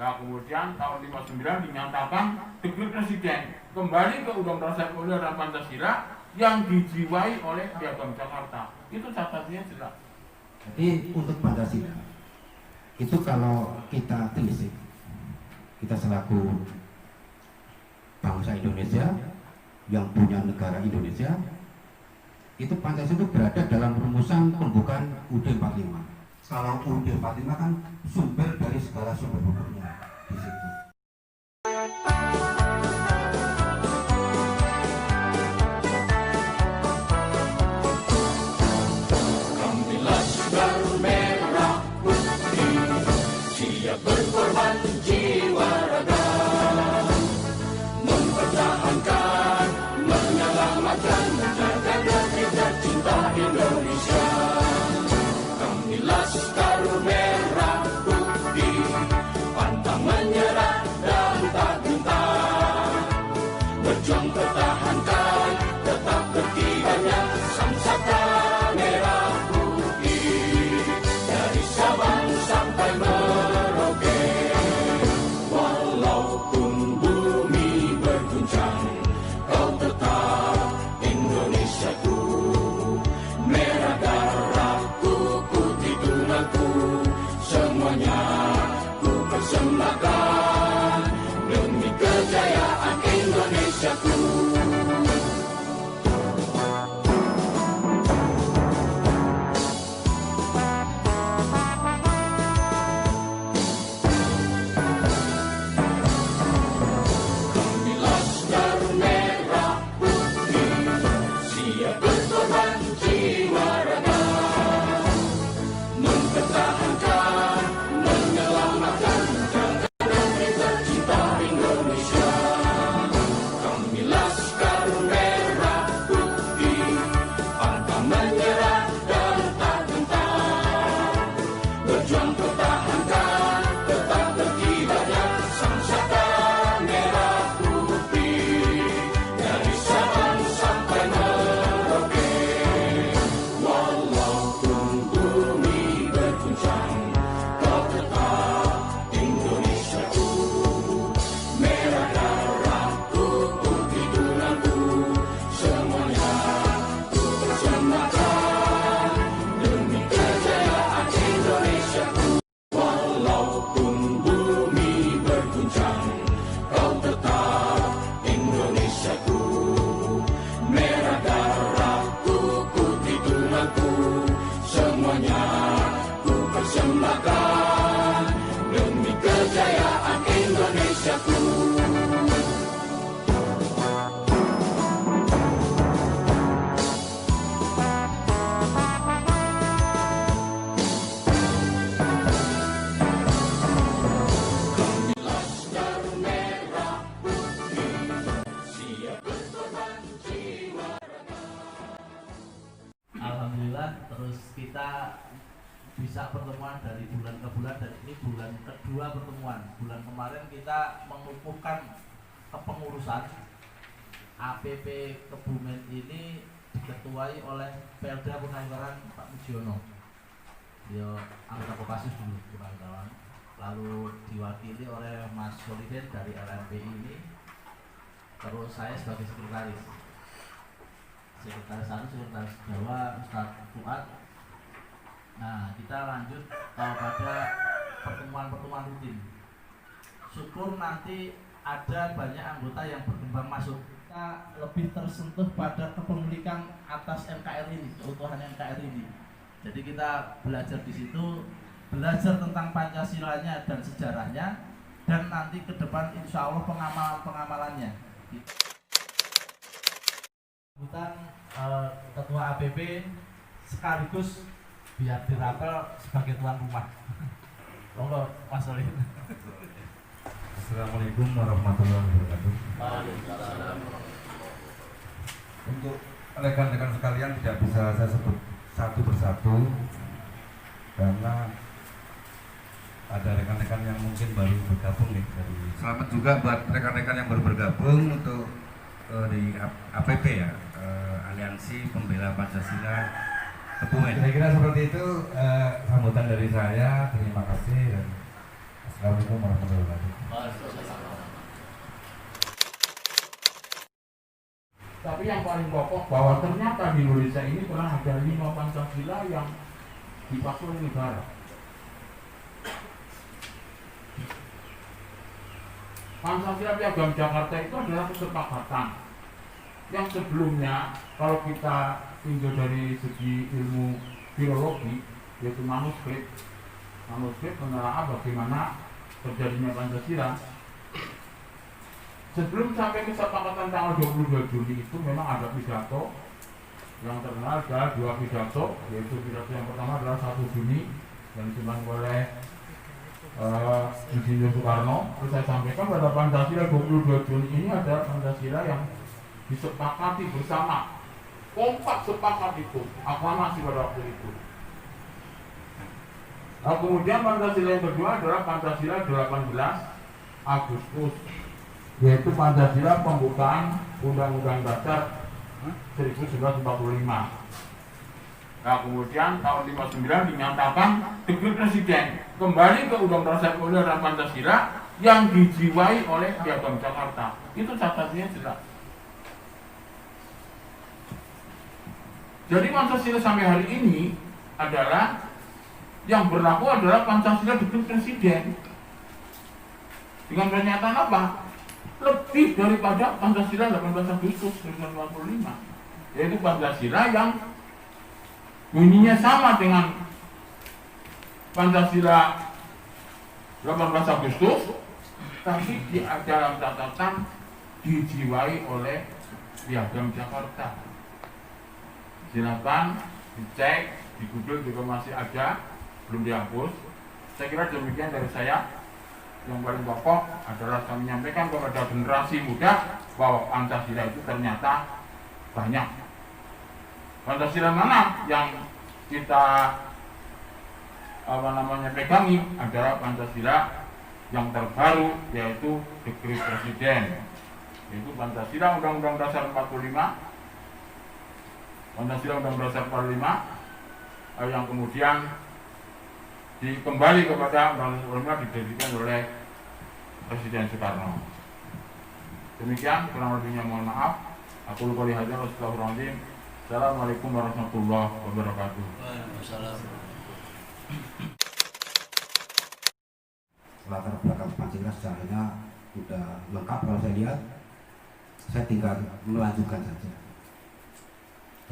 Nah kemudian tahun 59 dinyatakan dekret presiden kembali ke Undang-Undang Dasar dan Pancasila yang dijiwai oleh Piagam Jakarta. Itu catatannya jelas. Jadi untuk Pancasila itu kalau kita telisik, kita selaku bangsa Indonesia yang punya negara Indonesia, itu Pancasila itu berada dalam rumusan pembukaan UUD 45. Kalau UUD 45 kan sumber dari segala sumber hukumnya di situ. Kami Laskar Merah Putih siap berkorban jiwa raga, mempertahankan, menyelamatkan, menjaga negeri tercinta Indonesia. Kami Laskar Merah Putih, pantang menyerah dan tak gentar, berjuang pertahankan, tetap berkibanya sang saka merah putih, dari Sabang sampai Merauke. Walaupun bumi berguncang, kau tetap Indonesiaku. Merah darahku, putih tulangku, semuanya ku persembahkan demi kejayaan Indonesiaku. Kami Laskar Merah Putih siap berkorban jiwa raga, mempertahankan, menyelamatkan, menjaga negeri tercinta Indonesia. Kami Laskar Merah Putih, pantang menyerah dan tak gentar, berjuang pertahankan, tetap berkibarnya sang saka merah putih, dari Sabang sampai Merauke. Walaupun bumi berguncang, kau tetap Indonesiaku. Merah darahku, putih tulangku, semuanya ku persembahkan demi kejayaan Indonesiaku. Walaupun bumi berguncang, kau tetap Indonesiaku. Merah darahku, putih tulangku, semuanya ku persembahkan demi kejayaan Indonesiaku. Kami Laskar Merah Putih siap berkorban jiwa raga. Alhamdulillah, terus kita bisa pertemuan dari bulan ke bulan, dan ini bulan kedua pertemuan. Bulan kemarin kita mengukuhkan kepengurusan APP Kebumen ini diketuai oleh Pelda Purnawirawan Pak Mujiono. Dia anggota Kopassus dulu Purnawirawan, lalu diwakili oleh Mas Soliden dari LMPI ini, terus saya sebagai sekretaris 1, sekretaris Jawa Ustadz Fuad. Nah, kita lanjut pada pertemuan-pertemuan rutin. Syukur nanti ada banyak anggota yang berkembang masuk. Kita lebih tersentuh pada kepemilikan atas NKRI ini, keutuhan NKRI ini. Jadi kita belajar di situ, belajar tentang Pancasilanya dan sejarahnya, dan nanti ke depan insya Allah pengamalan-pengamalannya. Sambutan Ketua APP sekaligus biar dirapel sebagai tuan rumah. Monggo Mas Solid. Assalamualaikum warahmatullahi wabarakatuh. Waalaikumsalam. Untuk rekan-rekan sekalian tidak bisa saya sebut satu persatu karena ada rekan-rekan yang mungkin baru bergabung nih. Selamat juga buat rekan-rekan yang baru bergabung untuk di APP ya, Aliansi Pembela Pancasila Kebumen. Kira-kira seperti itu sambutan dari saya. Terima kasih dan Assalamualaikum warahmatullahi wabarakatuh. Tapi yang paling pokok bahwa ternyata di Indonesia ini pernah ada 5 Pancasila yang dipasung oleh negara. Pancasila Piagam Jakarta itu adalah kesepakatan yang sebelumnya kalau kita tinjau dari segi ilmu filologi, yaitu manuskrip menelaah bagaimana terjadinya Pancasila. Sebelum sampai kesepakatan tanggal 22 Juli itu memang ada pidato yang terkenal, ada 2 pidato, yaitu pidato yang pertama adalah 1 Juni yang disumbang oleh Insinyur Soekarno. Terus saya sampaikan pada Pancasila 22 Juni ini ada Pancasila yang disepakati bersama, kompak sepakat itu, aklamasi pada waktu itu. Nah, kemudian Pancasila yang kedua adalah Pancasila 18 Agustus, yaitu Pancasila pembukaan Undang-Undang Dasar 1945. Nah, kemudian tahun 59 dinyatakan Dekret Presiden kembali ke Undang-Undang Dasar dan Pancasila yang dijiwai oleh Piagam Jakarta. Itu catatannya jelas. Jadi Pancasila sampai hari ini adalah yang berlaku adalah Pancasila Dekret Presiden. Dengan pernyataan apa? Lebih daripada Pancasila 18 Agustus 1945, yaitu Pancasila yang bunyinya sama dengan Pancasila 18 Agustus, tapi di dalam catatan dijiwai oleh Piagam Jakarta. Silakan dicek di Google juga masih ada, belum dihapus. Saya kira demikian dari saya. Yang paling pokok adalah saya menyampaikan kepada generasi muda bahwa Pancasila itu ternyata banyak. Pancasila mana yang kita pegangi adalah Pancasila yang terbaru, yaitu Dekret Presiden, yaitu Pancasila Undang-Undang Dasar 45, Pancasila Undang-Undang Dasar 45 yang kemudian dikembali kepada Undang-Undang didirikan oleh Presiden Soekarno. Demikian, kurang lebihnya mohon maaf. Aku lupa lihat Astagfirullahaladzim. Assalamualaikum warahmatullahi wabarakatuh. Latar belakang Pancasila sejarahnya sudah lengkap kalau saya lihat. Saya tinggal melanjutkan saja.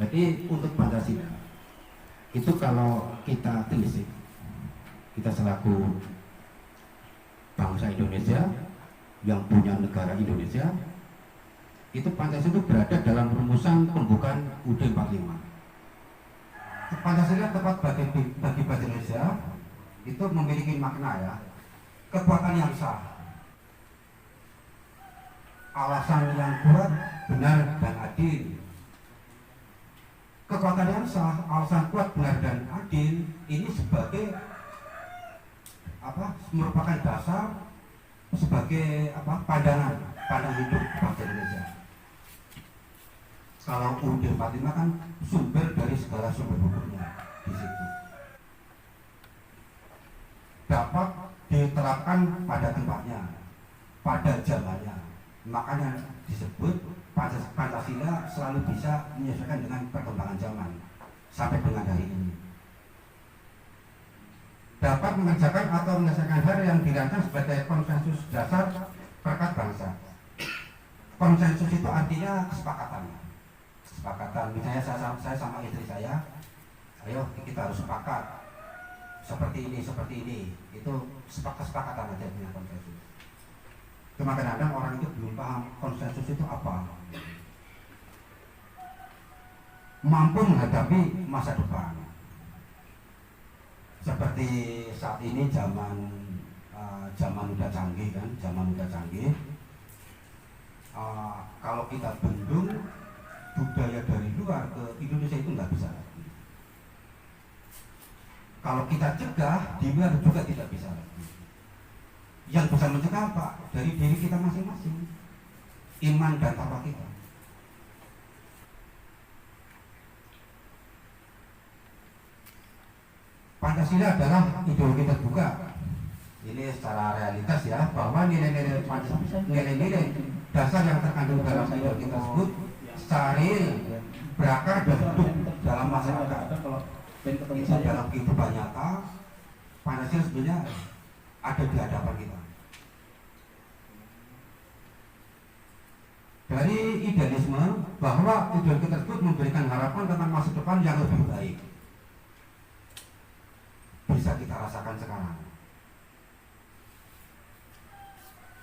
Jadi untuk Pancasila itu kalau kita telisik, kita selaku bangsa Indonesia yang punya negara Indonesia, itu Pancasila itu berada dalam rumusan pembukaan UUD 45. Pancasila tepat bagi bangsa Indonesia itu memiliki makna ya, kekuatan yang sah, alasan yang kuat, benar dan adil. Kekuatan yang sah, alasan kuat, benar dan adil ini sebagai merupakan dasar sebagai pandangan hidup bangsa Indonesia. Kalau UUD 45 kan sumber dari segala sumber hukumnya di situ. Dapat diterapkan pada tempatnya, pada zamannya. Makanya disebut Pancasila selalu bisa menyesuaikan dengan perkembangan zaman sampai dengan hari ini. Dapat mengerjakan atau menyelesaikan hal yang dirancang sebagai konsensus dasar perkat bangsa. Konsensus itu artinya kesepakatan. Misalnya saya sama istri saya, ayo kita harus sepakat seperti ini. Itu kesepakatan aja punya konsensus. Cuma kadang-kadang orang itu belum paham konsensus itu apa. Mampu menghadapi masa depan. Seperti saat ini zaman udah canggih kan, kalau kita bendung budaya dari luar ke Indonesia itu nggak bisa lagi. Kalau kita cegah, di luar juga tidak bisa lagi. Yang bisa mencegah apa? Dari diri kita masing-masing, iman dan takwa kita. Pancasila adalah ideologi terbuka ini secara realitas ya, bahwa nilai-nilai dasar yang terkandung dalam ideologi tersebut secara berakar dan hidup dalam masyarakat. Itu dalam kehidupan nyata, Pancasila sebenarnya ada di hadapan kita. Dari idealisme bahwa ideologi tersebut memberikan harapan tentang masa depan yang lebih baik, bisa kita rasakan sekarang.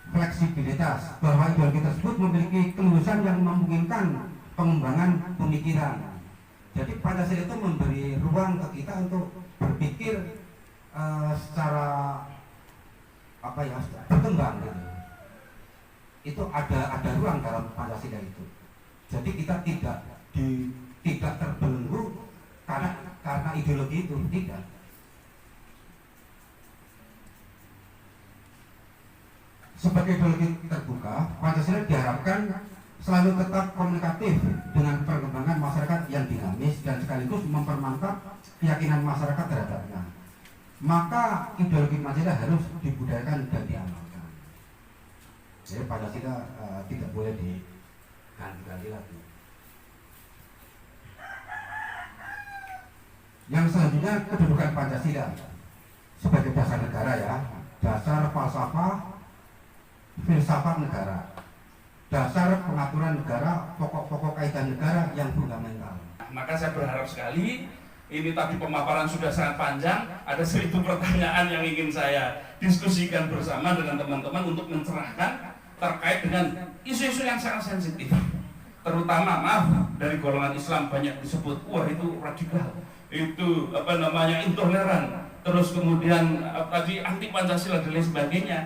Fleksibilitas bahwa ideologi tersebut memiliki keluasan yang memungkinkan pengembangan pemikiran. Jadi Pancasila itu memberi ruang ke kita untuk berpikir secara berkembang gitu. Itu ada ruang dalam Pancasila itu. Jadi kita tidak terbelenggu karena ideologi itu, tidak. Sebagai ideologi terbuka, Pancasila diharapkan selalu tetap komunikatif dengan perkembangan masyarakat yang dinamis dan sekaligus mempermantap keyakinan masyarakat terhadapnya. Maka ideologi Pancasila harus dibudayakan dan diamalkan. Jadi Pancasila tidak boleh diganti-ganti lagi. Yang selanjutnya, kedudukan Pancasila sebagai dasar negara ya, dasar falsafah filsafat negara, dasar pengaturan negara, pokok-pokok kaidah negara yang fundamental. Maka saya berharap sekali, ini tadi pemaparan sudah sangat panjang, ada 1000 pertanyaan yang ingin saya diskusikan bersama dengan teman-teman untuk mencerahkan terkait dengan isu-isu yang sangat sensitif. Terutama dari golongan Islam banyak disebut, wah itu radikal, itu intoleran, terus kemudian tadi anti Pancasila dan lain sebagainya.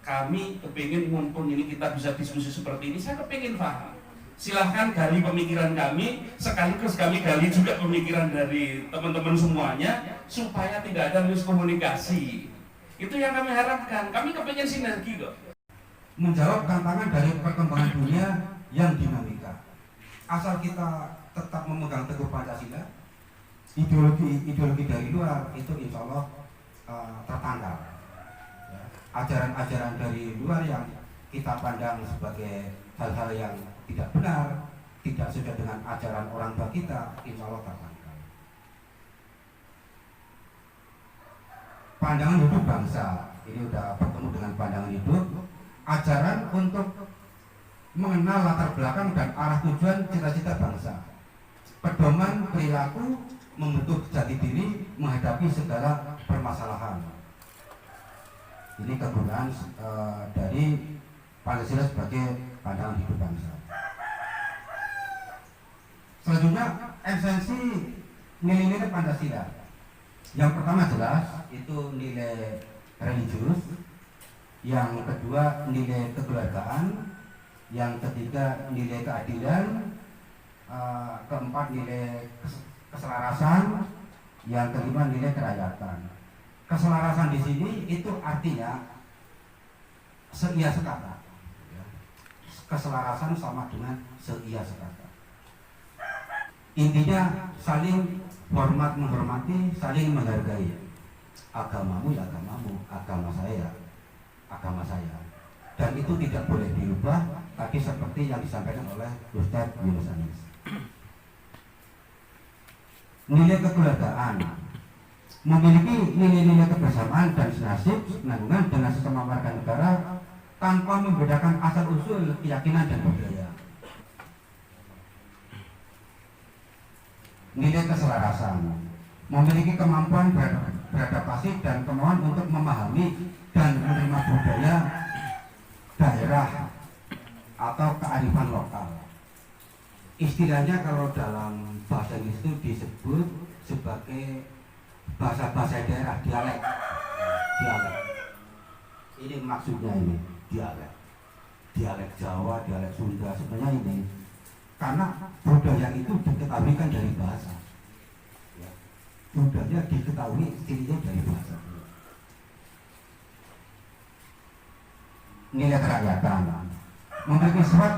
Kami kepingin, mumpung ini kita bisa diskusi seperti ini, saya kepingin paham. Silahkan gali pemikiran kami, sekaligus kami gali juga pemikiran dari teman-teman semuanya, supaya tidak ada miskomunikasi. Itu yang kami harapkan, kami kepingin sinergi kok. Menjawab tantangan dari perkembangan dunia yang dinamika. Asal kita tetap memegang teguh Pancasila, ideologi dari luar itu insya Allah tertangkal. Ajaran-ajaran dari luar yang kita pandang sebagai hal-hal yang tidak benar, tidak sesuai dengan ajaran orang tua kita, insya Allah tertangkal. Pandangan hidup bangsa, ini sudah bertemu dengan pandangan hidup, ajaran untuk mengenal latar belakang dan arah tujuan cita-cita bangsa, pedoman perilaku membentuk jati diri menghadapi segala permasalahan. Ini kegunaan dari Pancasila sebagai pandangan hidup bangsa. Selanjutnya, esensi nilai-nilai Pancasila. Yang pertama jelas itu nilai religius, yang kedua nilai kekeluargaan, yang ketiga nilai keadilan, keempat nilai keselarasan, yang kelima nilai kerakyatan. Keselarasan di sini itu artinya seia sekata. Keselarasan sama dengan seia sekata. Intinya saling hormat menghormati, saling menghargai. Agamamu ya agamamu, agama saya agama saya. Dan itu tidak boleh diubah. Tadi seperti yang disampaikan oleh Ustadz Yunus Anis. Nilai kekeluargaan memiliki nilai-nilai kebersamaan dan senasib senanggungan dengan sesama warga negara tanpa membedakan asal usul keyakinan dan budaya. Nilai keselarasan memiliki kemampuan beradaptasi dan kemauan untuk memahami dan menerima budaya daerah atau kearifan lokal. Istilahnya kalau dalam bahasa Inggris itu disebut sebagai bahasa-bahasa daerah, dialek. Ini maksudnya ini dialek Jawa, dialek Sunda sebenarnya ini karena budaya itu diketahui kan dari bahasa. Budaya diketahui cirinya dari bahasa. Nilai kerakyatan memiliki sifat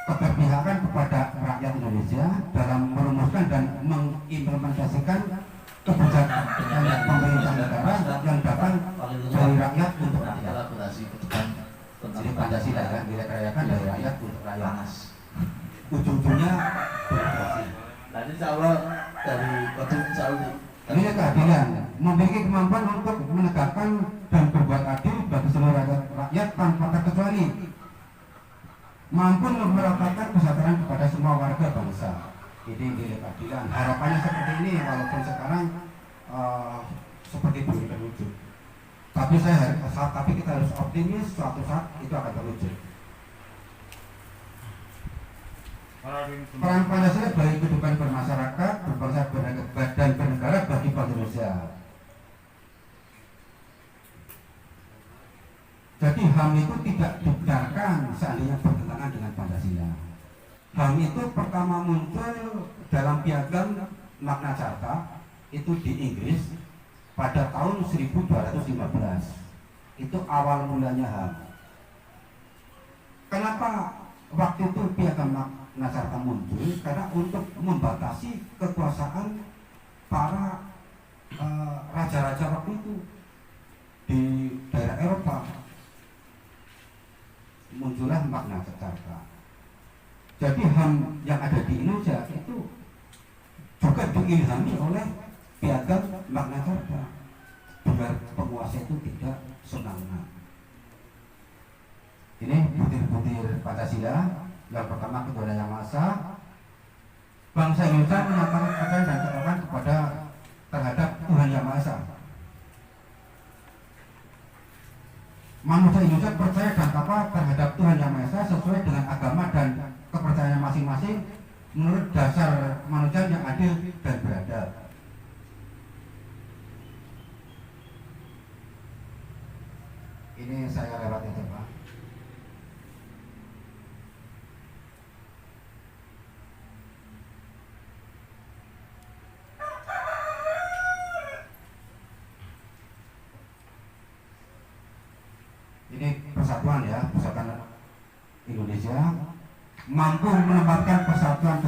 keberpihakan kepada rakyat Indonesia dalam merumuskan dan mengimplementasikan kebijakan pemerintah negara yang datang dari rakyat untuk rakyat. Elaborasi ke depan Jadi Pancasila kan dirayakan dari rakyat untuk rakyat. Ujung-ujungnya demokrasi. Nah ini kalau dari Kodim Saudi Ini keadilan, memiliki kemampuan untuk menegakkan dan berbuat adil bagi seluruh rakyat tanpa terkecuali, mampu meratakan kesejahteraan kepada semua warga bangsa. Ini nilai keadilan. Harapannya seperti ini, walaupun sekarang seperti belum terwujud. Tapi kita harus optimis, suatu saat itu akan terwujud. Peran Pancasila bagi kehidupan bermasyarakat, berbangsa dan bernegara bagi bangsa Indonesia. Jadi HAM itu tidak dibenarkan seandainya bertentangan dengan Pancasila. HAM itu pertama muncul dalam Piagam Magna Carta itu di Inggris pada tahun 1215. Itu awal mulanya HAM. Kenapa waktu itu Piagam Magna Carta muncul? Karena untuk membatasi kekuasaan para raja-raja waktu itu di daerah Eropa. Muncullah Magna Carta. Jadi HAM yang ada di Indonesia itu juga diilhami oleh Piagam Magna Carta, biar penguasa itu tidak senang. Ini butir-butir Pancasila. Yang pertama, ketuhanan yang maha esa. Bangsa Indonesia menyatakan kepercayaan dan ketaatan kepada terhadap Tuhan yang maha esa. Manusia Indonesia percaya dan taat terhadap Tuhan yang maha esa sesuai dengan agama dan kepercayaan masing-masing menurut dasar manusia yang adil dan beradab. Ini saya lewat aja, Pak. Ini persatuan ya, persatuan Indonesia mampu menempatkan persatuan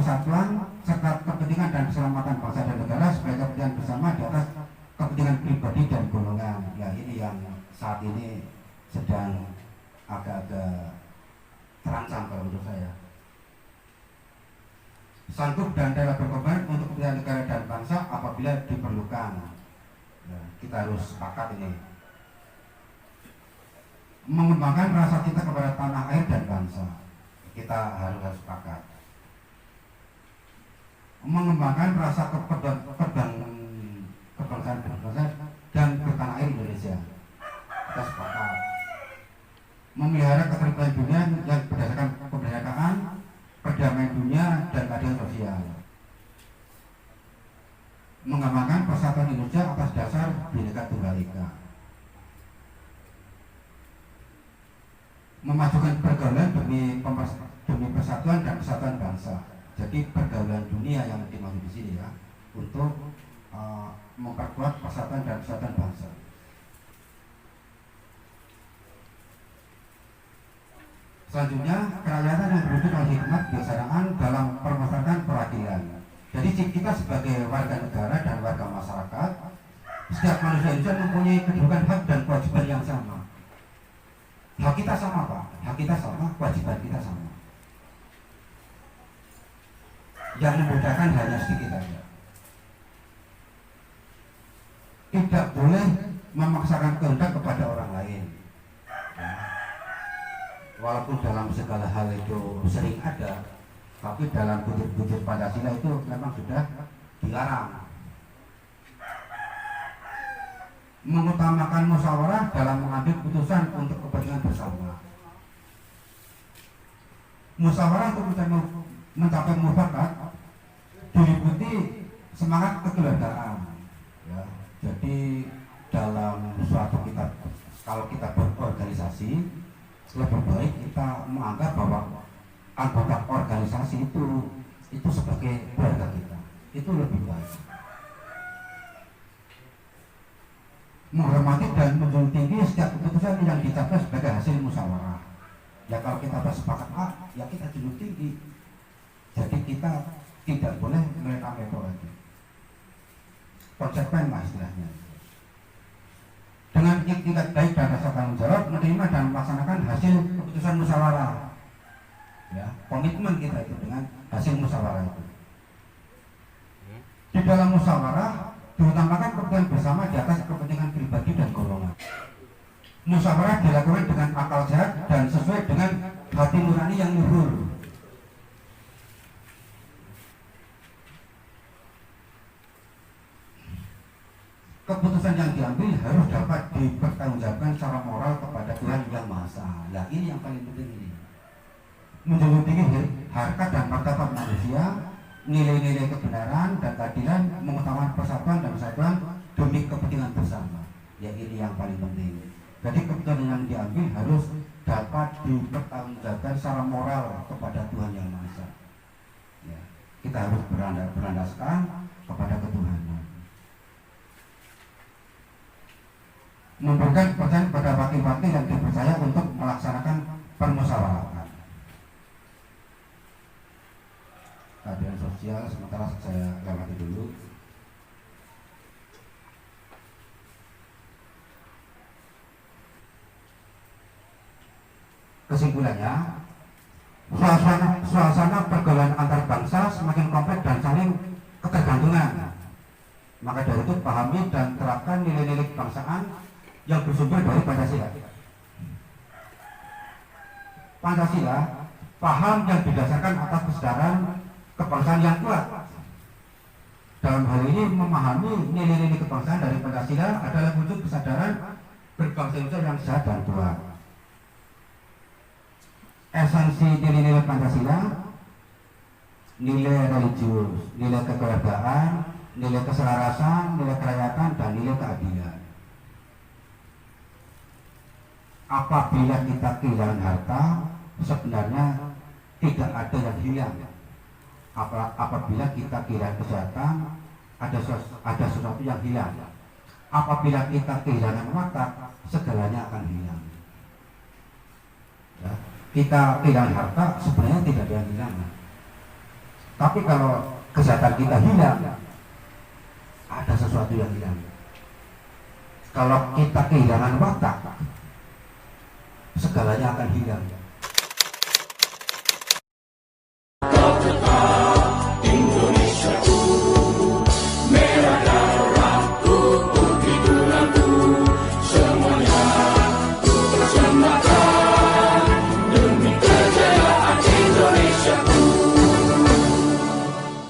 serta kepentingan dan keselamatan bangsa dan negara sebagai kepentingan bersama di atas kepentingan pribadi dan golongan. Ya ini yang saat ini sedang agak-agak terancam kalau menurut saya. Sanggup dan rela berkorban untuk kepentingan negara dan bangsa apabila diperlukan. Ya, kita harus sepakat ini. Mengembangkan rasa cinta kepada tanah air dan bangsa, kita harus sepakat. Mengembangkan rasa kebangsaan dan bertanah air Indonesia, kita sepakat. Memelihara ketertiban dunia yang berdasarkan kemerdekaan, perdamaian dunia dan keadilan sosial. Mengembangkan persatuan Indonesia atas dasar Bhinneka Tunggal Ika. Memajukan pergaulan demi persatuan dan kesatuan bangsa. Jadi pergaulan dunia yang dimaksud di sini ya, untuk memperkuat persatuan dan kesatuan bangsa. Selanjutnya, kerakyatan yang berwujud oleh hikmat kebijaksanaan dalam permasalahan perwakilan. Jadi kita sebagai warga negara dan warga masyarakat, setiap manusia Indonesia mempunyai kedudukan hak dan kewajiban yang sama. Hak kita sama, Pak. Hak kita sama, kewajiban kita sama. Yang membedakan hanya sedikit saja. Tidak boleh memaksakan kehendak kepada orang lain. Walaupun dalam segala hal itu sering ada, tapi dalam butir-butir Pancasila itu memang sudah dilarang. Mengutamakan musyawarah dalam mengambil putusan untuk kepentingan bersama. Musyawarah untuk mencapai mufakat diliputi semangat kekeluargaan. Ya, jadi dalam suatu kalau kita berorganisasi, lebih baik kita menganggap bahwa anggota organisasi itu sebagai keluarga kita. Itu lebih baik. Menghormati dan menjunjung tinggi setiap keputusan yang dicapai sebagai hasil musyawarah. Ya kalau kita bersepakat A, ya kita junjung tinggi. Jadi kita tidak boleh mereka lagi. konsekuen lah istilahnya. Dengan itikat baik dan rasa tanggung jawab, menerima dan melaksanakan hasil keputusan musyawarah. Ya, komitmen kita itu dengan hasil musyawarah itu. Di dalam musyawarah diutamakan kepentingan bersama di atas kepentingan pribadi dan golongan. Musyawarah dilakukan dengan akal sehat dan sesuai dengan hati nurani yang luhur. Keputusan yang diambil harus dapat dipertanggungjawabkan secara moral kepada Tuhan Yang Maha Esa. Nah, ini yang paling penting ini. Menjunjung tinggi harkat dan martabat manusia, nilai-nilai kebenaran dan keadilan, mengutamakan persatuan dan kesatuan demi kepentingan bersama. Ya, ini yang paling penting. Jadi keputusan yang diambil harus dapat dipertanggungjawabkan secara moral kepada Tuhan Yang Maha Esa. Ya, kita harus berlandaskan kepada ketuhanan. Memberikan kepercayaan kepada wakil-wakil yang dipercaya untuk melaksanakan permusyawaratan. Keadilan sosial sementara saya lewati dulu. Kesimpulannya, suasana pergaulan antar bangsa semakin kompleks dan saling ketergantungan. Maka dari itu pahami dan terapkan nilai-nilai kebangsaan yang bersumber dari Pancasila. Pancasila, paham yang didasarkan atas kesadaran kebangsaan yang kuat. Dalam hal ini memahami nilai-nilai kebangsaan dari Pancasila adalah wujud kesadaran berbangsa Indonesia yang sehat dan kuat. Esensi nilai-nilai Pancasila, nilai religius, nilai kekeluargaan, nilai keselarasan, nilai kerakyatan, dan nilai keadilan. Apabila kita kehilangan harta, sebenarnya tidak ada yang hilang. Apabila kita kehilangan kesehatan, ada sesuatu yang hilang. Apabila kita kehilangan watak, segalanya akan hilang. Ya, kita kehilangan harta, sebenarnya tidak ada yang hilang. Tapi kalau kesehatan kita hilang, ada sesuatu yang hilang. Kalau kita kehilangan watak, segalanya akan hilang.